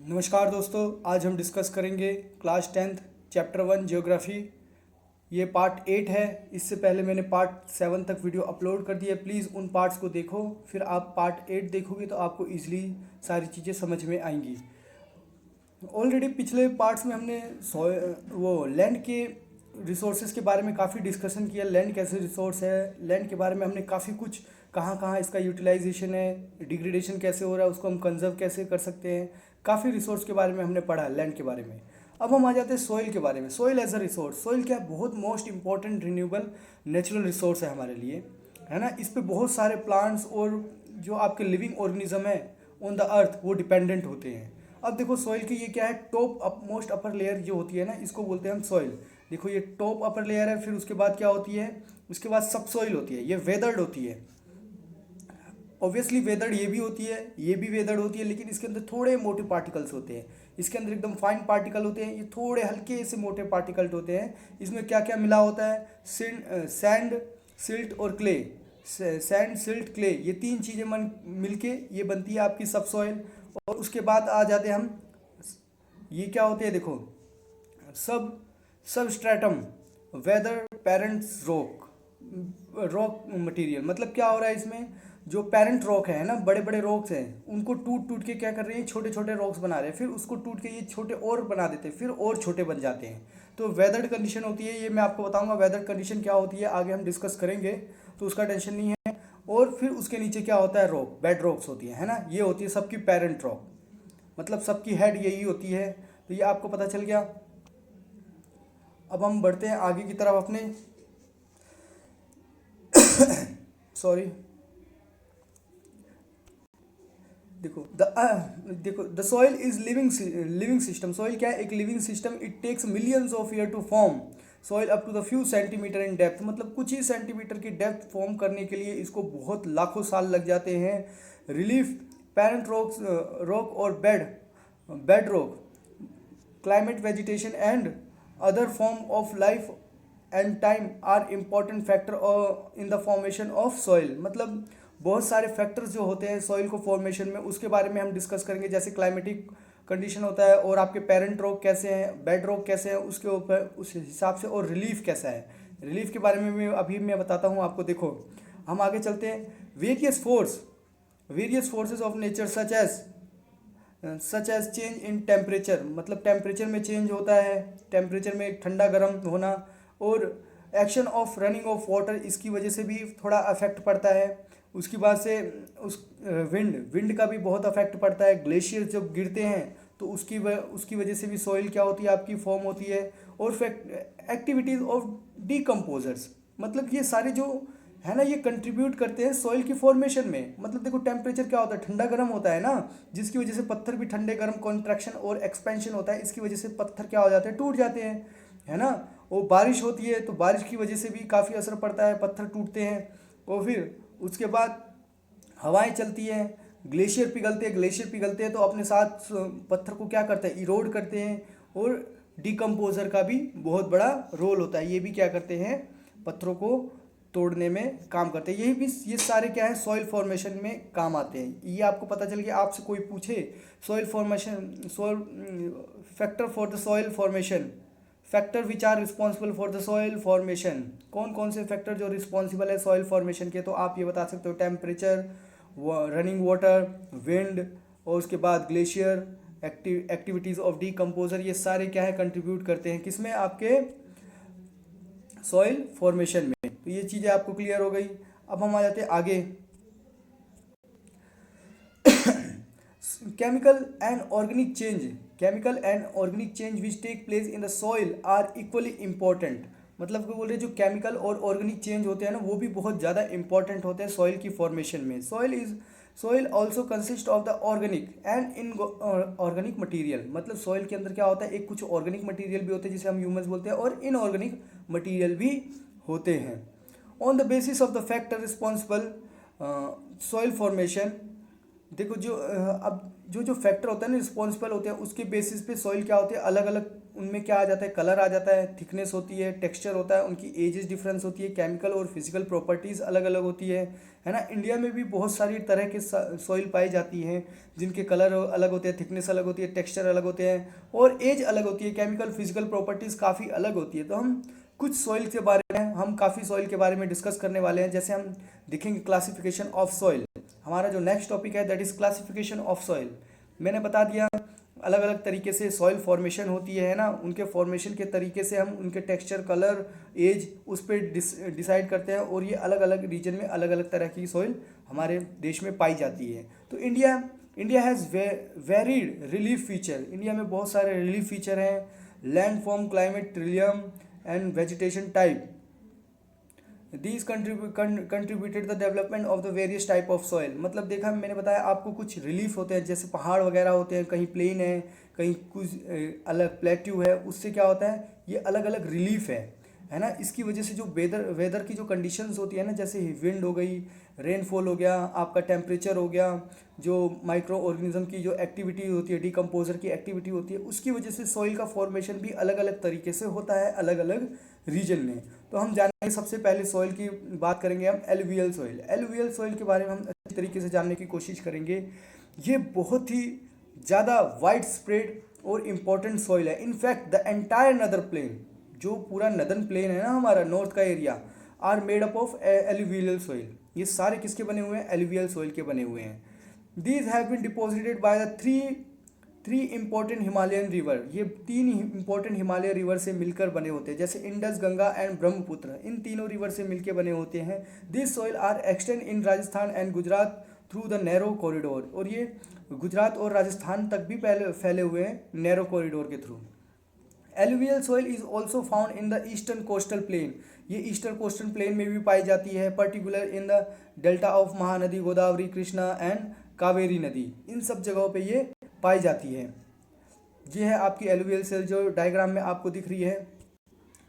नमस्कार दोस्तों, आज हम डिस्कस करेंगे क्लास 10th चैप्टर 1 ज्योग्राफी। ये पार्ट 8 है। इससे पहले मैंने पार्ट 7 तक वीडियो अपलोड कर दिया। प्लीज़ उन पार्ट्स को देखो, फिर आप पार्ट 8 देखोगे तो आपको ईजिली सारी चीज़ें समझ में आएंगी। ऑलरेडी पिछले पार्ट्स में हमने वो लैंड के रिसोर्सेज के बारे में काफ़ी डिस्कशन किया। लैंड कैसे रिसोर्स है, लैंड के बारे में हमने काफ़ी कुछ, कहाँ कहाँ इसका यूटिलाइजेशन है, डिग्रेडेशन कैसे हो रहा है, उसको हम कंजर्व कैसे कर सकते हैं। काफ़ी रिसोर्स के बारे में हमने पढ़ा लैंड के बारे में। अब हम आ जाते हैं सॉइल के बारे में। Soil as a resource, soil क्या है? बहुत most important renewable natural resource है हमारे लिए, है ना। इस पे बहुत सारे प्लांट्स और जो आपके लिविंग ऑर्गेनिज्म है ऑन द अर्थ वो डिपेंडेंट होते हैं। अब देखो सॉइल की ये क्या है, top up most upper layer जो होती है ना, इसको बोलते हैं हम सॉइल। देखो ये टॉप अपर लेयर है, फिर उसके बाद क्या होती है, उसके बाद सब सॉइल होती है, ये वेदर्ड होती है। ऑब्वियसली वेदर्ड ये भी होती है, ये भी वेदर्ड होती है, लेकिन इसके अंदर थोड़े मोटे पार्टिकल्स होते हैं। इसके अंदर एकदम फाइन पार्टिकल होते हैं, ये थोड़े हल्के से मोटे पार्टिकल होते हैं। इसमें क्या क्या मिला होता है? सैंड, सिल्ट और क्ले। सैंड, सिल्ट, क्ले, ये तीन चीज़ें मिलके ये बनती है आपकी सब सॉइल। और उसके बाद आ जाते हैं हम, ये क्या होते हैं देखो, sub substratum, weather parents rock, rock material. मतलब क्या हो रहा है इसमें, जो पेरेंट रॉक है ना, बड़े बड़े रॉक्स हैं, उनको टूट टूट के क्या कर रहे हैं, छोटे छोटे रॉक्स बना रहे हैं, फिर उसको टूट के ये छोटे और बना देते हैं, फिर और छोटे बन जाते हैं। तो वेदर्ड कंडीशन होती है, ये मैं आपको बताऊंगा वेदर्ड कंडीशन क्या होती है, आगे हम डिस्कस करेंगे, तो उसका टेंशन नहीं है। और फिर उसके नीचे क्या होता है, रॉक, बेड रॉक्स होती है ना, ये होती है सबकी पेरेंट रॉक, मतलब सबकी हेड यही होती है। तो ये आपको पता चल गया। अब हम बढ़ते हैं आगे की तरफ अपने सॉरी, देखो the soil is living system. Soil क्या है? एक living system. It takes millions of year to form soil up to the few centimetre in depth. मतलब कुछ ही सेंटीमीटर की डेप्थ फॉर्म करने के लिए इसको बहुत लाखों साल लग जाते हैं। रिलीफ, पेरेंट रॉक्स, रॉक और bed rock, climate, vegetation and other form of life and time are important factor in the formation of soil। मतलब बहुत सारे फैक्टर्स जो होते हैं सॉइल को फॉर्मेशन में, उसके बारे में हम डिस्कस करेंगे। जैसे क्लाइमेटिक कंडीशन होता है, और आपके पेरेंट रॉक कैसे हैं, बेड रॉक कैसे हैं, उसके ऊपर उस हिसाब से, और रिलीफ कैसा है। रिलीफ के बारे में अभी मैं बताता हूँ आपको। देखो हम आगे चलते हैं। Various forces of nature such as change in temperature. मतलब टेम्परेचर में चेंज होता है, टेम्परेचर में ठंडा गर्म होना, और action of running of water, इसकी वजह से भी थोड़ा अफेक्ट पड़ता है। उसकी बाद से उस विंड का भी बहुत अफेक्ट पड़ता है। ग्लेशियर जब गिरते हैं तो उसकी वजह से भी सॉइल क्या होती है आपकी, फॉर्म होती है। और एक्टिविटीज़ ऑफ डीकम्पोजर्स, मतलब ये सारे जो है ना, ये कंट्रीब्यूट करते हैं सॉइल की फॉर्मेशन में। मतलब देखो टेम्परेचर क्या होता है, ठंडा गर्म होता है ना, जिसकी वजह से पत्थर भी ठंडे गर्म, कॉन्ट्रैक्शन और एक्सपेंशन होता है, इसकी वजह से पत्थर क्या हो जाते हैं, टूट जाते हैं, है ना। और बारिश होती है तो बारिश की वजह से भी काफ़ी असर पड़ता है, पत्थर टूटते हैं। और फिर उसके बाद हवाएं चलती हैं, ग्लेशियर पिघलते हैं तो अपने साथ पत्थर को क्या करते हैं, इरोड करते हैं। और डिकम्पोजर का भी बहुत बड़ा रोल होता है, ये भी क्या करते हैं, पत्थरों को तोड़ने में काम करते हैं। यही भी, ये सारे क्या है, सॉइल फॉर्मेशन में काम आते हैं। ये आपको पता चल गया। आपसे कोई पूछे soil formation, soil factor for the soil formation, factor which are responsible for the soil formation, कौन कौन से फैक्टर जो रिस्पॉन्सिबल है सॉइल फॉर्मेशन के, तो आप ये बता सकते हो, टेम्परेचर, रनिंग वाटर, विंड, और उसके बाद ग्लेशियर, एक्टिविटीज़ ऑफ डीकम्पोजर, ये सारे क्या है, कंट्रीब्यूट करते हैं किसमें, आपके सॉइल फॉर्मेशन में। तो ये चीज़ें आपको क्लियर हो गई। अब हम आ जाते हैं आगे। Chemical and organic change which take place in the soil are equally important. मतलब कि बोल रहे जो केमिकल और ऑर्गेनिक चेंज होते हैं ना, वो भी बहुत ज़्यादा इंपॉर्टेंट होते हैं सॉइल की फॉर्मेशन में। Soil also consist of the organic and in organic material. मतलब सॉइल के अंदर क्या होता है, एक कुछ ऑर्गेनिक मटीरियल भी होते हैं जिसे हम ह्यूमस बोलते हैं, और इनऑर्गेनिक मटीरियल भी होते हैं। On the basis of the factor responsible soil formation, देखो जो अब जो फैक्टर होता है ना रिस्पॉन्सिबल होते हैं उसके बेसिस पे सॉइल क्या होते हैं अलग अलग, उनमें क्या आ जाता है, कलर आ जाता है, थिकनेस होती है, टेक्सचर होता है, उनकी एजेस डिफरेंस होती है, केमिकल और फिजिकल प्रॉपर्टीज़ अलग अलग होती है ना। इंडिया में भी बहुत सारी तरह के सॉइल पाई जाती हैं जिनके कलर अलग होते हैं, थिकनेस अलग होती है, टेक्सचर अलग होते हैं और एज अलग होती है, केमिकल फिजिकल प्रॉपर्टीज़ काफ़ी अलग होती है। तो हम कुछ सॉइल के बारे में, हम काफ़ी सॉइल के बारे में डिस्कस करने वाले हैं। जैसे हम देखेंगे क्लासिफिकेशन ऑफ सॉइल, हमारा जो नेक्स्ट टॉपिक है that is classification of soil. मैंने बता दिया अलग अलग तरीके से सॉइल फॉर्मेशन होती है ना, उनके फॉर्मेशन के तरीके से हम उनके टेक्सचर, कलर, एज उस पर डिसाइड करते हैं और ये अलग अलग रीजन में अलग अलग तरह की सॉइल हमारे देश में पाई जाती है। तो India has varied relief feature, India में बहुत सारे रिलीफ फीचर हैं, land form, climate, Trillium and vegetation type. These contributed the development of the various type of soil। मतलब देखा मैंने बताया आपको कुछ रिलीफ होते हैं जैसे पहाड़ वगैरह होते हैं, कहीं प्लेन है, कहीं कुछ अलग प्लेट्यू है, उससे क्या होता है ये अलग अलग रिलीफ है ना। इसकी वजह से जो वेदर की जो कंडीशंस होती है ना, जैसे विंड हो गई, रेनफॉल हो गया, आपका टेम्परेचर हो गया, जो माइक्रो ऑर्गेनिज्म की जो एक्टिविटी होती है, डिकम्पोजर की एक्टिविटी होती है, उसकी वजह से सॉइल का फॉर्मेशन भी अलग अलग तरीके से होता है अलग अलग रीजन में। तो हम जानेंगे सबसे पहले सॉइल की बात करेंगे हम एलुवियल सॉइल। एलुवियल सॉइल के बारे में हम अच्छी तरीके से जानने की कोशिश करेंगे। ये बहुत ही ज़्यादा वाइड स्प्रेड और इम्पॉर्टेंट सॉइल है। In fact the entire northern plain, जो पूरा नदर्न प्लेन है ना हमारा नॉर्थ का area, are made up of alluvial soil. ये सारे किसके बने हुए हैं? एलुवियल सॉइल के बने हुए हैं। These have been deposited by the three important Himalayan river. ये तीन इंपॉर्टेंट हिमालय रिवर से मिलकर बने होते हैं, जैसे इंडस, गंगा एंड ब्रह्मपुत्र, इन तीनों रिवर से मिलकर बने होते हैं। This soil are extend in Rajasthan and Gujarat through the narrow corridor. और ये गुजरात और राजस्थान तक भी फैले हुए हैं नैरो कॉरिडोर के through. Alluvial soil is also found in the eastern coastal plain. ये ईस्टर्न कोस्टल प्लेन में भी पाई जाती है, particular in the delta of Mahanadi, Godavari, Krishna and Kaveri नदी, इन सब जगहों पे ये पाई जाती है। ये है आपकी एलुवियल सॉइल जो डायग्राम में आपको दिख रही है।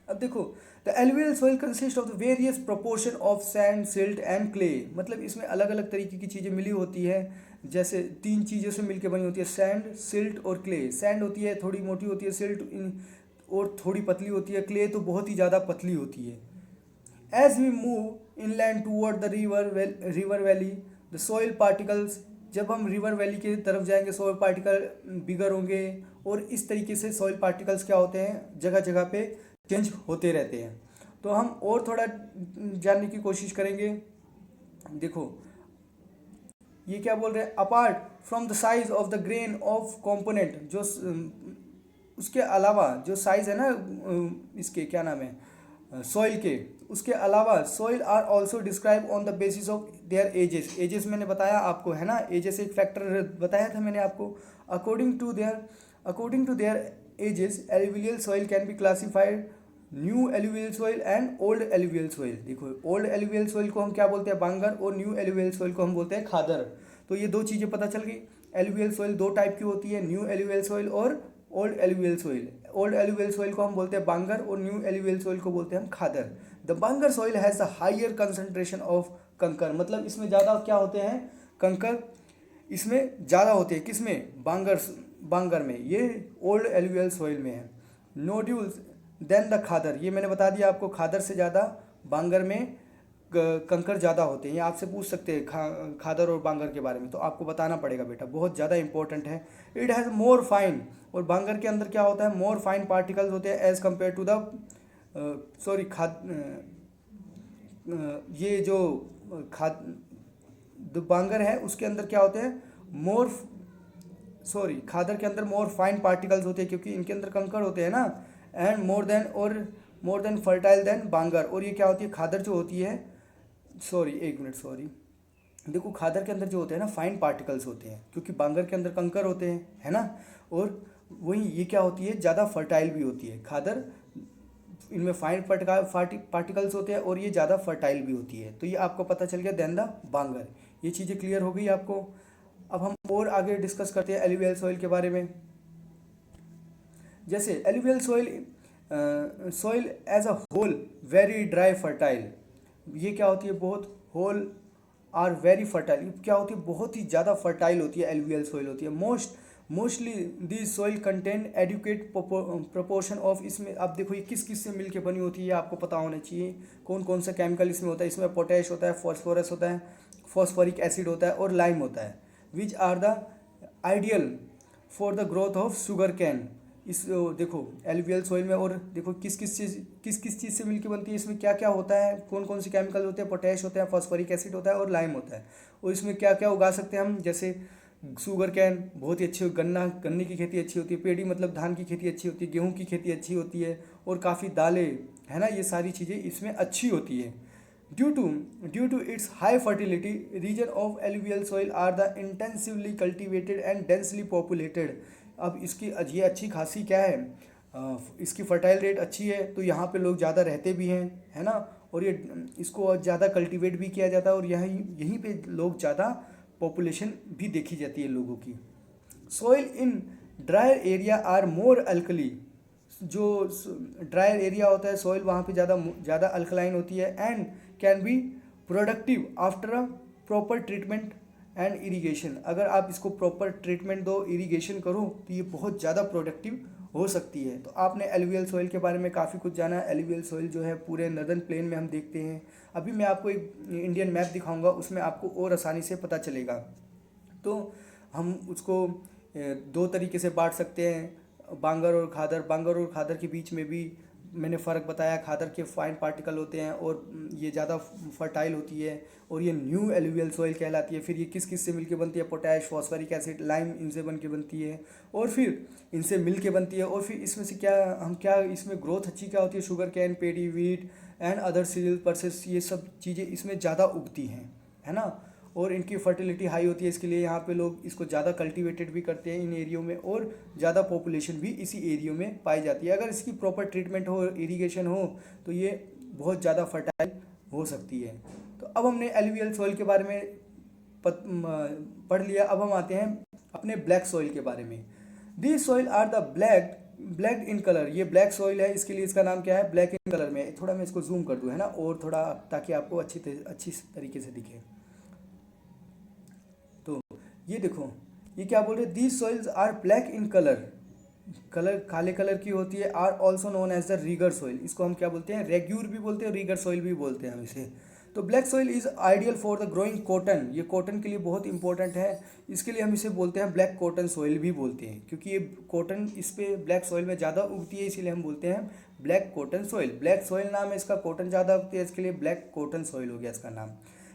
अब देखो the alluvial soil consist of the various proportion of sand, silt and clay. मतलब इसमें अलग अलग तरीके की चीज़ें मिली होती है, जैसे तीन चीज़ों से मिलकर बनी होती है, सैंड, सिल्ट और क्ले। सैंड होती है थोड़ी मोटी होती है, सिल्ट और थोड़ी पतली होती है, क्ले तो बहुत ही ज़्यादा पतली होती है। As we move inland toward the river valley the soil particles. जब हम रिवर वैली की तरफ जाएंगे सॉइल पार्टिकल बिगर होंगे और इस तरीके से सॉइल पार्टिकल्स क्या होते हैं जगह जगह पे चेंज होते रहते हैं। तो हम और थोड़ा जानने की कोशिश करेंगे। देखो ये क्या बोल रहे हैं, apart from the size of the grain of component, जो उसके अलावा जो साइज है ना इसके क्या नाम है सॉइल के, उसके अलावा soil are also describe on the basis of their ages. Ages मैंने बताया आपको है ना, एजेस एक फैक्टर बताया था मैंने आपको। According to their ages alluvial soil can be classified new alluvial soil and old alluvial soil. देखो ओल्ड एलुवियल सॉइल को हम क्या बोलते हैं? बांगर, और न्यू एलुवियल सॉइल को हम बोलते हैं खादर। तो ये दो चीज़ें पता चल गई। एलुवियल सॉइल दो टाइप की होती है, न्यू एलुवियल सॉइल और old alluvial soil. Old alluvial soil को हम बोलते हैं बांगर और न्यू एलुवियल सॉइल को बोलते हैं हम khadar. The bangar soil has the higher concentration of kankar. मतलब इसमें ज़्यादा क्या होते हैं? कंकर इसमें ज़्यादा होते हैं। किसमें? बांगर में। ये ओल्ड एलुवियल सॉइल में है। नोड्यूल्स देन द खादर, ये मैंने बता दिया आपको, खादर से ज़्यादा बांगर में कंकर ज़्यादा होते हैं। ये आपसे पूछ सकते हैं खादर और बांगर के बारे में, तो आपको बताना पड़ेगा बेटा, बहुत ज़्यादा इंपॉर्टेंट है। इट हैज़ मोर फाइन, और बांगर के अंदर क्या होता है? मोर फाइन पार्टिकल्स होते हैं एज कम्पेयर टू द ये जो बांगर है उसके अंदर क्या होते हैं? खादर के अंदर मोर फाइन पार्टिकल्स होते हैं क्योंकि इनके अंदर कंकर होते हैं ना। And more than fertile than bangar. और ये क्या होती है? खादर जो होती है, एक मिनट, देखो खादर के अंदर जो होते हैं ना फाइन पार्टिकल्स होते हैं क्योंकि बांगर के अंदर कंकर होते हैं है ना। और वही ये क्या होती है? ज़्यादा फर्टाइल भी होती है खादर, इनमें फाइन पार्टिकल्स होते हैं और ये ज़्यादा फर्टाइल भी होती है। तो ये आपको पता चल गया देन द बांगर। ये चीज़ें क्लियर हो गई आपको। अब हम और आगे डिस्कस करते हैं एलुवियल सॉइल के बारे में। जैसे alluvial soil as a whole very dry fertile. ये क्या होती है? बहुत होल आर वेरी फर्टाइल, क्या होती है, बहुत ही ज़्यादा फर्टाइल होती है एलुवियल सॉइल होती है। Mostly this soil contain adequate proportion of, इसमें आप देखो ये किस किस से मिलके बनी होती है, ये आपको पता होना चाहिए कौन कौन सा केमिकल इसमें होता है। इसमें पोटैश होता है, फॉस्फोरस होता है, फॉस्फोरिक एसिड होता है और लाइम होता है, which are the ideal for the growth of sugar cane. इस देखो एलुवियल सॉइल में, और देखो किस चीज़ से मिलके बनती है, इसमें क्या क्या होता है, कौन कौन से केमिकल होते हैं, पोटैश होता है, फॉस्फोरिक एसिड होता है और लाइम होता है। और इसमें क्या क्या उगा सकते हैं हम, जैसे शुगर कैन बहुत ही अच्छी, गन्ने की खेती अच्छी होती है, पेड़ी मतलब धान की खेती अच्छी होती है, गेहूं की खेती अच्छी होती है, और काफ़ी दालें, है ना, ये सारी चीज़ें इसमें अच्छी होती है। Due to its high fertility, region of alluvial soil are the intensively cultivated and densely populated. अब इसकी ये अच्छी खासी क्या है, इसकी फर्टाइल रेट अच्छी है, तो यहाँ पे लोग ज़्यादा रहते भी हैं, है ना, और ये इसको ज़्यादा कल्टीवेट भी किया जाता है, और यहीं पे लोग ज़्यादा पॉपुलेशन भी देखी जाती है लोगों की। Soil in drier area are more alkali, जो ड्रायर एरिया होता है सॉइल वहाँ पे ज़्यादा अल्कलाइन होती है, and can be productive after a proper treatment and irrigation. अगर आप इसको प्रॉपर ट्रीटमेंट दो, इरिगेशन करो, तो ये बहुत ज़्यादा प्रोडक्टिव हो सकती है। तो आपने एलुवियल सॉइल के बारे में काफ़ी कुछ जाना। एलुवियल सॉइल जो है पूरे नर्दर्न प्लेन में हम देखते हैं। अभी मैं आपको एक इंडियन मैप दिखाऊंगा, उसमें आपको और आसानी से पता चलेगा। तो हम उसको दो तरीके से बांट सकते हैं, बांगर और खादर। बांगर और खादर के बीच में भी मैंने फ़र्क बताया, खादर के फाइन पार्टिकल होते हैं और ये ज़्यादा फर्टाइल होती है, और ये न्यू एलुवियल सॉइल कहलाती है। फिर ये किस किस से मिलके बनती है, पोटैश, फॉस्फोरिक एसिड, लाइम, इनसे बन के बनती है, और फिर इनसे मिल के बनती है। और फिर इसमें से क्या इसमें ग्रोथ अच्छी क्या होती है, sugar cane, pedi, wheat and other serial pulses, ये सब चीज़ें इसमें ज़्यादा उगती हैं, है ना, और इनकी फर्टिलिटी हाई होती है। इसके लिए यहाँ पे लोग इसको ज़्यादा कल्टीवेटेड भी करते हैं इन एरियो में, और ज़्यादा पॉपुलेशन भी इसी एरियो में पाई जाती है। अगर इसकी प्रॉपर ट्रीटमेंट हो, इरिगेशन हो, तो ये बहुत ज़्यादा फर्टाइल हो सकती है। तो अब हमने एलुवियल सॉइल के बारे में पढ़ लिया। अब हम आते हैं अपने ब्लैक सॉइल के बारे में। This soil are the black in colour. ये ब्लैक सॉइल है, इसके लिए इसका नाम क्या है, ब्लैक इन कलर में। थोड़ा मैं इसको जूम कर दूँ, है ना, और थोड़ा, ताकि आपको अच्छी तरीके से दिखे। तो ये देखो, ये क्या बोल रहे हैं, these soils are black in colour काले कलर की होती है। Are also known as the regur soil. इसको हम क्या बोलते हैं, रेग्यूर भी बोलते हैं, रीगर सॉइल भी बोलते हैं हम इसे। तो black soil is ideal for the growing cotton. ये कॉटन के लिए बहुत इंपॉर्टेंट है, इसके लिए हम इसे बोलते हैं ब्लैक कॉटन सॉइल भी बोलते हैं, क्योंकि ये कॉटन इस पे ब्लैक सॉइल में ज़्यादा उगती है, इसीलिए हम बोलते हैं black cotton soil. Black soil नाम है इसका, कॉटन ज़्यादा उगती है, इसके लिए ब्लैक कॉटन सॉइल हो गया इसका नाम।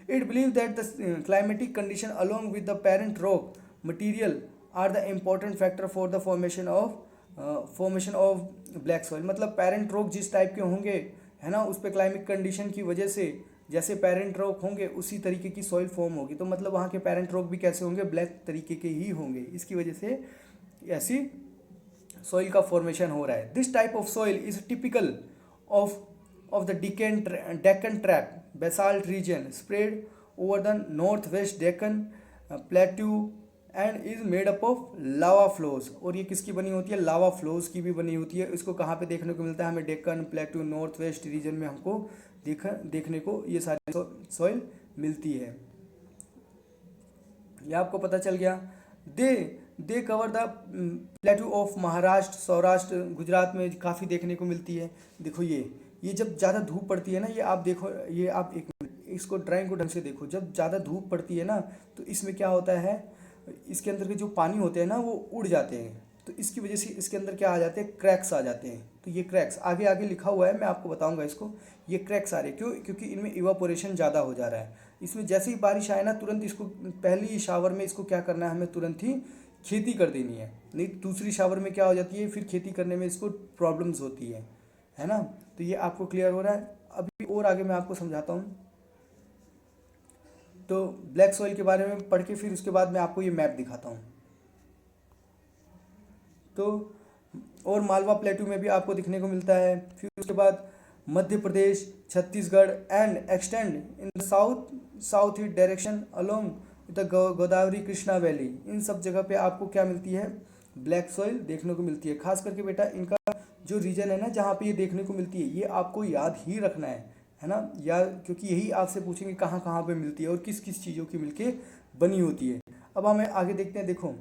It believes that the climatic condition along with the parent rock material are the important factor for the formation of black soil। मतलब पेरेंट रॉक जिस टाइप के होंगे, है ना, उस पे क्लाइमेट कंडीशन की वजह से जैसे पेरेंट रॉक होंगे उसी तरीके की सॉइल फॉर्म होगी। तो मतलब वहाँ के पेरेंट रॉक भी कैसे होंगे, ब्लैक तरीके के ही होंगे। इसकी वजह से ऐसी सॉइल का फॉर्मेशन हो रहा है। This type of soil is typical of the Deccan Tract basalt region spread over the northwest Deccan plateau and is made up of lava flows। और ये किसकी बनी होती है, लावा फ्लोज की भी बनी होती है। इसको कहाँ पे देखने को मिलता है, हमें डेक्कन प्लेटू नॉर्थ वेस्ट रीजन में हमको देखने को ये सारी सॉइल मिलती है। ये आपको पता चल गया। They cover the plateau of Maharashtra, Saurashtra, Gujarat में काफ़ी देखने को मिलती है। देखो ये जब ज़्यादा धूप पड़ती है ना, ये आप देखो, ये आप एक मिनट इसको ड्राइंग को ढंग से देखो। जब ज़्यादा धूप पड़ती है ना, तो इसमें क्या होता है, इसके अंदर के जो पानी होते हैं ना वो उड़ जाते हैं, तो इसकी वजह से इसके अंदर क्या आ जाते हैं, क्रैक्स आ जाते हैं। तो ये क्रैक्स आगे आगे लिखा हुआ है, मैं आपको बताऊंगा इसको। ये क्रैक्स आ रहे हैं क्यों, क्योंकि इनमें इवापोरेशन ज़्यादा हो जा रहा है। इसमें जैसे ही बारिश आए ना, तुरंत इसको पहली शावर में इसको क्या करना है, हमें तुरंत ही खेती कर देनी है, नहीं दूसरी शावर में क्या हो जाती है, फिर खेती करने में इसको प्रॉब्लम्स होती है ना। तो ये आपको क्लियर हो रहा है। अभी और आगे मैं आपको समझाता हूँ। तो ब्लैक सॉइल के बारे में पढ़ के फिर उसके बाद मैं आपको ये मैप दिखाता हूँ। तो और मालवा प्लेटू में भी आपको दिखने को मिलता है। फिर उसके बाद Madhya Pradesh, Chhattisgarh and extend in south east direction along the Godavari Krishna valley. इन सब जगह पे आपको क्या मिलती है, ब्लैक सॉइल देखने को मिलती है। खास करके बेटा इनका जो रीजन है ना, जहाँ पे ये देखने को मिलती है, ये आपको याद ही रखना है। है ना, या क्योंकि यही आपसे पूछेंगे कहाँ कहाँ पे मिलती है और किस किस चीज़ों की मिलके बनी होती है। अब हमें आगे देखते हैं, देखो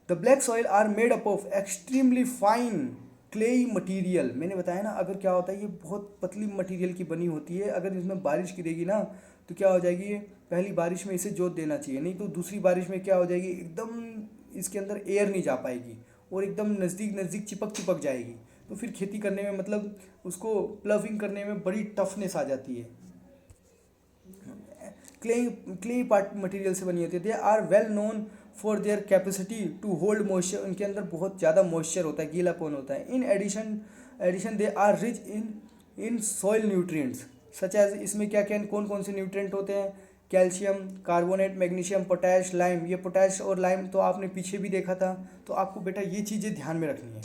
the black soil are made up of extremely fine clayey material. मैंने बताया ना, अगर क्या होता है ये बहुत पतली मटीरियल की बनी होती है, अगर इसमें बारिश गिरेगी ना तो क्या हो जाएगी, ये पहली बारिश में इसे जोत देना चाहिए, नहीं तो दूसरी बारिश में क्या हो जाएगी, एकदम इसके अंदर एयर नहीं जा पाएगी और एकदम नज़दीक नज़दीक चिपक चिपक जाएगी, तो फिर खेती करने में मतलब उसको प्लविंग करने में बड़ी टफनेस आ जाती है। क्ले क्ले पार्ट मटेरियल से बनी होती है। They are well known for their capacity to hold moisture. उनके अंदर बहुत ज़्यादा मॉइस्चर होता है, गीलापन होता है। In addition they are rich in soil nutrients such as, इसमें क्या क्या कौन कौन से न्यूट्रिएंट होते हैं, calcium carbonate, magnesium, potash, lime. ये पोटैश और लाइम तो आपने पीछे भी देखा था, तो आपको बेटा ये चीज़ें ध्यान में रखनी है।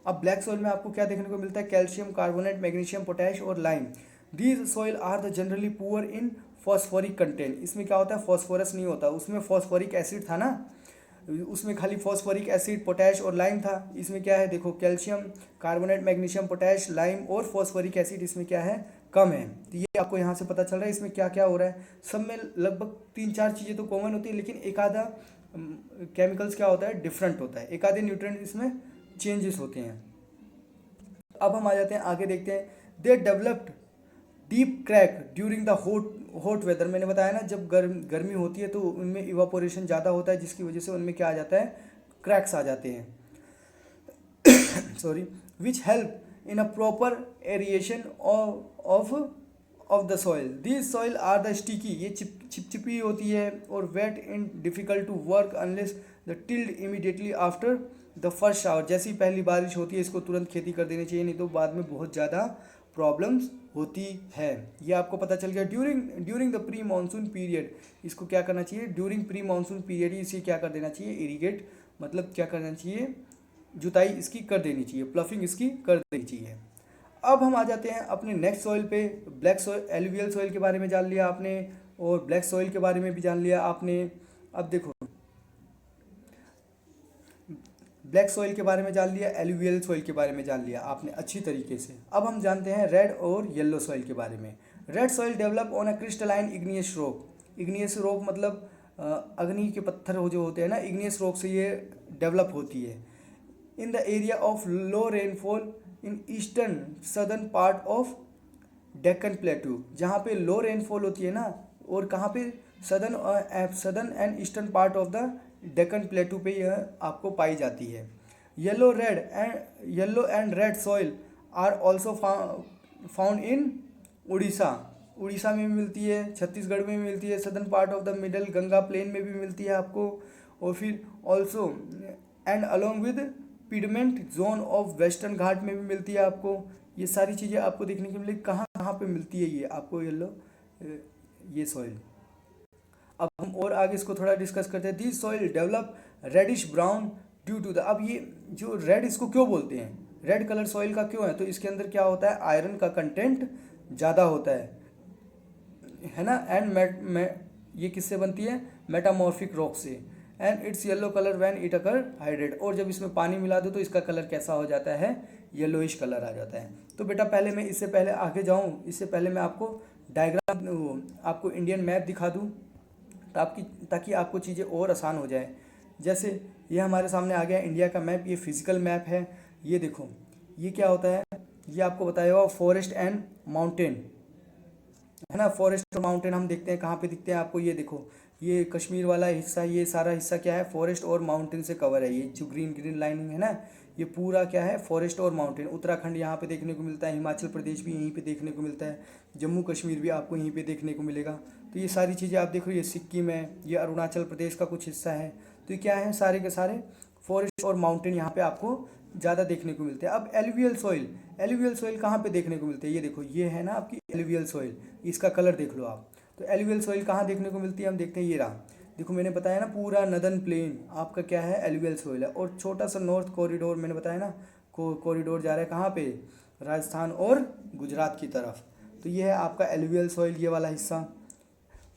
अब ब्लैक सॉइल में आपको क्या देखने को मिलता है, कैल्शियम कार्बोनेट, मैग्नीशियम, पोटैश और lime. These soil are the generally poor in phosphoric content. इसमें क्या होता है, फॉस्फोरस नहीं होता, उसमें फॉस्फोरिक एसिड था ना, उसमें खाली फॉस्फोरिक एसिड, पोटैश और लाइम था। इसमें क्या है, देखो calcium carbonate, magnesium, potash, lime और फॉस्फोरिक एसिड इसमें क्या है, कम है। तो ये आपको यहाँ से पता चल रहा है इसमें क्या क्या हो रहा है। सब में लगभग 3-4 चीज़ें तो कॉमन होती है, लेकिन एक आधा केमिकल्स क्या होता है, डिफरेंट होता है, एक आधे न्यूट्रिएंट इसमें चेंजेस होते हैं। अब हम आ जाते हैं आगे, देखते हैं they developed deep crack during the hot weather. मैंने बताया ना, जब गर्मी होती है तो उनमें इवापोरेशन ज़्यादा होता है, जिसकी वजह से उनमें क्या आ जाता है, क्रैक्स आ जाते हैं, sorry, which help in a proper aeration of the soil. These soil are the sticky, ये चिपचिपी होती है और wet in difficult to work unless the tilled immediately after the first shower. जैसी पहली बारिश होती है इसको तुरंत खेती कर देनी चाहिए, नहीं तो बाद में बहुत ज़्यादा प्रॉब्लम्स होती है। ये आपको पता चल गया। During the pre monsoon period इसको क्या करना चाहिए, ड्यूरिंग प्री मानसून पीरियड इसे क्या कर देना चाहिए, इरीगेट, मतलब क्या करना चाहिए, जुताई इसकी कर देनी चाहिए, प्लफिंग इसकी कर देनी चाहिए। अब हम आ जाते हैं अपने नेक्स्ट सॉइल पे। ब्लैक सॉइल, एलुवियल सॉइल के बारे में जान लिया आपने और ब्लैक सॉइल के बारे में भी जान लिया आपने। अब देखो, ब्लैक सॉइल के बारे में जान लिया, एलुवियल सॉइल के बारे में जान लिया आपने अच्छी तरीके से। अब हम जानते हैं रेड और येलो सॉइल के बारे में। Red soil develop on a crystalline igneous rock. Igneous rock मतलब अग्नि के पत्थर हो जो होते हैं ना, इग्नियस रॉक से ये डेवलप होती है। In the area of low rainfall in eastern southern part of Deccan प्लेटू, जहाँ पे लो रेनफॉल होती है ना, और कहाँ पे, southern and eastern part of the Deccan plateau पे यह आपको पाई जाती है। Yellow and red soil are also found in Orissa. Orissa में भी मिलती है, छत्तीसगढ़ में भी मिलती है, southern part of the middle Ganga plain में भी मिलती है आपको, और फिर also and along with piedmont zone of western Ghat में भी मिलती है आपको। ये सारी चीज़ें आपको देखने को मिलेगी। कहाँ कहाँ पे मिलती है ये आपको येलो ये सॉइल। अब हम और आगे इसको थोड़ा डिस्कस करते हैं। This soil develop reddish brown due to the, अब ये जो रेड इसको क्यों बोलते हैं, रेड कलर सॉइल का क्यों है, तो इसके अंदर क्या होता है, आयरन का कंटेंट ज़्यादा होता है ना। एंड ये किससे बनती है, मेटामॉर्फिक रॉक से। And it's yellow colour when it occur hydrate, और जब इसमें पानी मिला दो तो इसका कलर कैसा हो जाता है, येलोइश कलर आ जाता है। तो बेटा पहले मैं इससे पहले आगे जाऊँ, इससे पहले मैं आपको डायग्राम, आपको इंडियन मैप दिखा दूँ ताकि आपको चीज़ें और आसान हो जाए। जैसे ये हमारे सामने आ गया इंडिया का मैप, ये फिजिकल मैप है। ये देखो, ये क्या होता है, ये आपको बताया फॉरेस्ट एंड माउंटेन, है ना। फॉरेस्ट और माउंटेन हम देखते हैं कहाँ पे दिखते हैं आपको, ये देखो, ये कश्मीर वाला हिस्सा, ये सारा हिस्सा क्या है, फॉरेस्ट और माउंटेन से कवर है। ये जो ग्रीन ग्रीन लाइनिंग है ना, ये पूरा क्या है, फॉरेस्ट और माउंटेन। उत्तराखंड यहाँ पे देखने को मिलता है, हिमाचल प्रदेश भी यहीं पे देखने को मिलता है, जम्मू कश्मीर भी आपको यहीं पे देखने को मिलेगा। तो ये सारी चीज़ें आप देखो, ये सिक्किम है, ये अरुणाचल प्रदेश का कुछ हिस्सा है। तो ये क्या है, सारे के सारे फॉरेस्ट और माउंटेन यहाँ पे आपको ज़्यादा देखने को मिलते हैं। अब एलुवियल सॉइल कहाँ पे देखने को मिलते हैं, ये देखो, ये है ना आपकी एलुवियल सॉइल, इसका कलर देख लो आप। तो एलुवियल सॉइल कहाँ देखने को मिलती है, हम देखते हैं, ये रहा, देखो मैंने बताया ना, पूरा नदर्न प्लेन आपका क्या है, एलुवियल सॉइल है। और छोटा सा नॉर्थ कॉरिडोर मैंने बताया ना, कॉरिडोर जा रहा है कहाँ पे, राजस्थान और गुजरात की तरफ। तो ये है आपका एलुवियल सॉइल, ये वाला हिस्सा।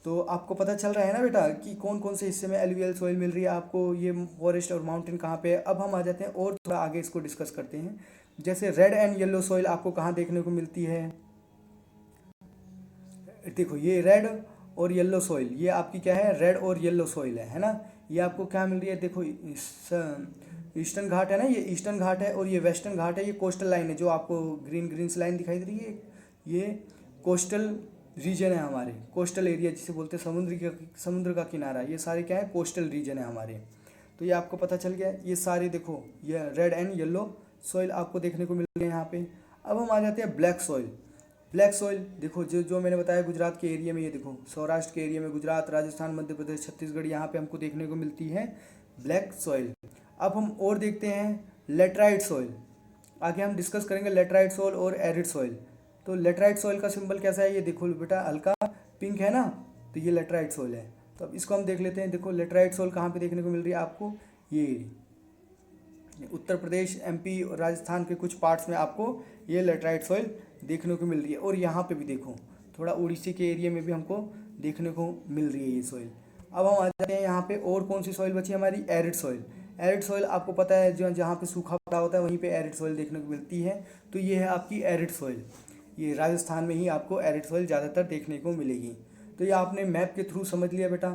तो आपको पता चल रहा है ना बेटा कि कौन कौन से हिस्से में एलुवियल सॉइल मिल रही है आपको, ये फॉरेस्ट और माउंटेन कहाँ पे है। अब हम आ जाते हैं और थोड़ा आगे इसको डिस्कस करते हैं। जैसे रेड एंड येलो सॉइल आपको कहाँ देखने को मिलती है, देखो ये रेड और येलो सॉइल, ये आपकी क्या है, रेड और येलो सॉइल है ना। ये आपको क्या मिल रही है, देखो ईस्टर्न घाट है ना, ये ईस्टर्न घाट है और ये वेस्टर्न घाट है, ये कोस्टल लाइन है जो आपको ग्रीन ग्रीन सी लाइन दिखाई दे रही है, ये कोस्टल रीजन है हमारे, कोस्टल एरिया जिसे बोलते हैं, समुद्र का किनारा, ये सारे क्या है, कोस्टल रीजन है हमारे। तो ये आपको पता चल गया, ये सारे देखो ये रेड एंड येलो सॉइल आपको देखने को मिल रही है यहाँ पे। अब हम आ जाते हैं ब्लैक सॉइल। ब्लैक सॉइल देखो जो जो मैंने बताया गुजरात के एरिया में, ये देखो सौराष्ट्र के एरिया में, गुजरात, राजस्थान, मध्य प्रदेश, छत्तीसगढ़, यहाँ पे हमको देखने को मिलती है ब्लैक सॉइल। अब हम और देखते हैं लेटराइट सॉइल। आगे हम डिस्कस करेंगे लेटराइट सॉइल और एरिड सॉइल। तो लेटराइट सॉइल का सिंबल कैसा है, ये देखो बेटा हल्का पिंक है ना, तो ये लेटराइट सॉइल है। तो अब इसको हम देख लेते हैं। देखो लेटराइट सॉइल कहाँ पे देखने को मिल रही है आपको, ये उत्तर प्रदेश, एमपी और राजस्थान के कुछ पार्ट्स में आपको ये लेटराइट सॉइल देखने को मिल रही है। और यहाँ पे भी देखो थोड़ा उड़ीसी के एरिया में भी हमको देखने को मिल रही है ये सॉइल। अब हम आ जाते हैं यहाँ पे, और कौन सी सॉइल बची हमारी, एरिड सॉइल। एरिड सॉइल आपको पता है जो जहाँ पे सूखा पड़ा होता है वहीं पे एरिड सॉइल देखने को मिलती है। तो ये है आपकी एरिड सॉइल, ये राजस्थान में ही आपको एरिड सॉइल ज़्यादातर देखने को मिलेगी। तो ये आपने मैप के थ्रू समझ लिया बेटा।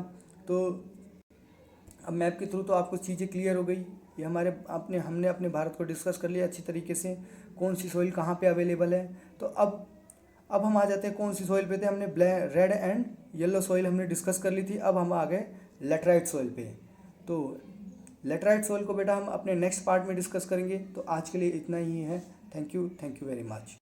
तो अब मैप के थ्रू तो आपको चीज़ें क्लियर हो गई। ये हमने अपने भारत को डिस्कस कर लिया अच्छी तरीके से, कौन सी सॉइल कहाँ पे अवेलेबल है। तो अब हम आ जाते हैं कौन सी सॉइल पे थे, हमने रेड एंड येलो सॉइल हमने डिस्कस कर ली थी। अब हम आ गए लेटराइट सॉइल पे। तो लेटराइट सॉइल को बेटा हम अपने नेक्स्ट पार्ट में डिस्कस करेंगे। तो आज के लिए इतना ही है। Thank you very much.